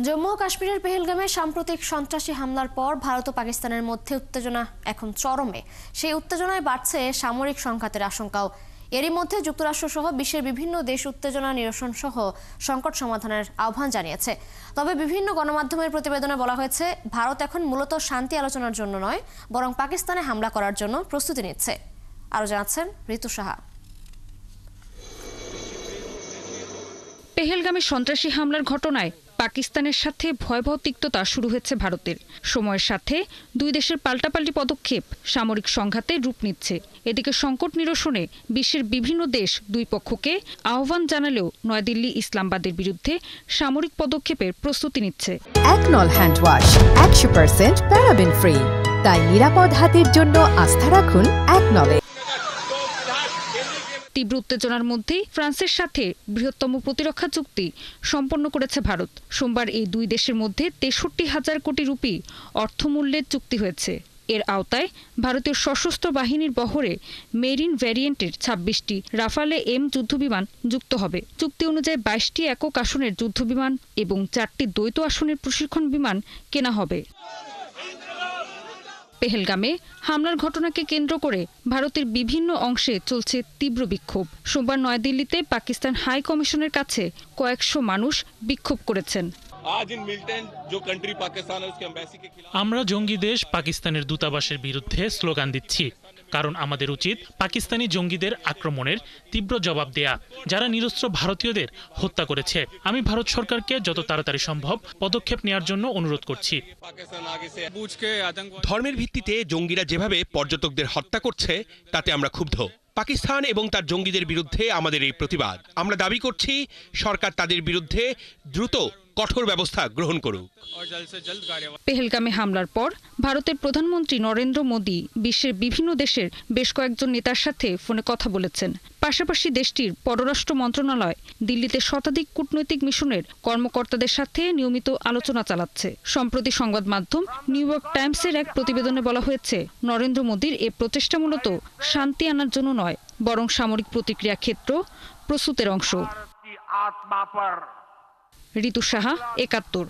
জম্মু ও কাশ্মীরের পেহেলগামে সাম্প্রতিক সন্ত্রাসী হামলার পর ভারত ও পাকিস্তানের মধ্যে উত্তেজনা এখন চরমে। সেই উত্তেজনায় বাড়ছে সামরিক সংঘাতের আশঙ্কাও। এরই মধ্যে যুক্তরাষ্ট্র সহ বিশ্বের বিভিন্ন দেশ উত্তেজনা নিরসন সহ সংকট সমাধানের আহ্বান জানিয়েছে। তবে বিভিন্ন গণমাধ্যমের প্রতিবেদনে বলা হয়েছে, ভারত এখন মূলত শান্তি আলোচনার জন্য নয়, বরং পাকিস্তানে হামলা করার জন্য প্রস্তুতি নিচ্ছে। আরও জানাচ্ছেন ঋতু সাহা। পেহেলগামে সন্ত্রাসী হামলার ঘটনায় পাকিস্তানের সাথে ভয়াবহ তিক্ততা শুরু হয়েছে ভারতের। সময়ের সাথে দুই দেশের পাল্টাপাল্টি পদক্ষেপ সামরিক সংঘাতে রূপ নিচ্ছে। এদিকে সংকট নিরসনে বিশ্বের বিভিন্ন দেশ দুই পক্ষকে আহ্বান জানালেও নয়াদিল্লি ইসলামাবাদের বিরুদ্ধে সামরিক পদক্ষেপের প্রস্তুতি নিচ্ছে। একনল হ্যান্ড ওয়াশ 100% প্যারাবেন ফ্রি, তাই নিরাপদ হাতের জন্য আস্থা রাখুন একনলে। তীব্র উত্তেজনার মধ্যেই ফ্রান্সের সাথে বৃহত্তম প্রতিরক্ষা চুক্তি সম্পন্ন করেছে ভারত। সোমবার এই দুই দেশের মধ্যে 63,000 কোটি রুপি অর্থমূল্যের চুক্তি হয়েছে। এর আওতায় ভারতীয় সশস্ত্র বাহিনীর বহরে মেরিন ভ্যারিয়েন্টের 26টি রাফালে এম যুদ্ধবিমান যুক্ত হবে। চুক্তি অনুযায়ী 22টি একক আসনের যুদ্ধবিমান এবং 4টি দ্বৈত আসনের প্রশিক্ষণ বিমান কেনা হবে। পেহেলগামে হামলার ঘটনাকে কেন্দ্র করে ভারতের বিভিন্ন অংশে চলছে তীব্র বিক্ষোভ। সোমবার নয়াদিল্লিতে পাকিস্তান হাই কমিশনের কাছে কয়েকশো মানুষ বিক্ষোভ করেছেন। আমরা জঙ্গি দেশ পাকিস্তানের দূতাবাসের বিরুদ্ধে স্লোগান দিচ্ছি, কারণ আমাদের উচিত পাকিস্তানি জঙ্গিদের আক্রমণের তীব্র জবাব দেয়া, যারা নিরস্ত্র ভারতীয়দের হত্যা করেছে। আমি ভারত সরকারকে যত তাড়াতাড়ি সম্ভব পদক্ষেপ নেওয়ার জন্য অনুরোধ করছি। ধর্মের ভিত্তিতে জঙ্গিরা যেভাবে পর্যটকদের হত্যা করছে তাতে আমরা ক্ষুব্ধ। পাকিস্তান এবং তার জঙ্গিদের বিরুদ্ধে আমাদের এই প্রতিবাদ। আমরা দাবি করছি সরকার তাদের বিরুদ্ধে দ্রুত কঠোর ব্যবস্থা গ্রহণ করুক। পেহেলগামে হামলার পর ভারতের প্রধানমন্ত্রী নরেন্দ্র মোদী বিশ্বের বিভিন্ন দেশের বেশ কয়েকজন নেতার সাথে ফোনে কথা বলেছেন। পাশাপাশি দেশটির পররাষ্ট্র মন্ত্রণালয় দিল্লিতে শতাধিক কূটনৈতিক মিশনের কর্মকর্তাদের সাথে নিয়মিত আলোচনা চালাচ্ছে। সম্প্রতি সংবাদ মাধ্যম নিউ ইয়র্ক টাইমসের এক প্রতিবেদনে বলা হয়েছে, নরেন্দ্র মোদীর এ প্রচেষ্টা মূলত শান্তি আনার জন্য নয়, বরং সামরিক প্রতিক্রিয়া ক্ষেত্র প্রস্তুতের অংশ। ঋতু সাহা, ৭১।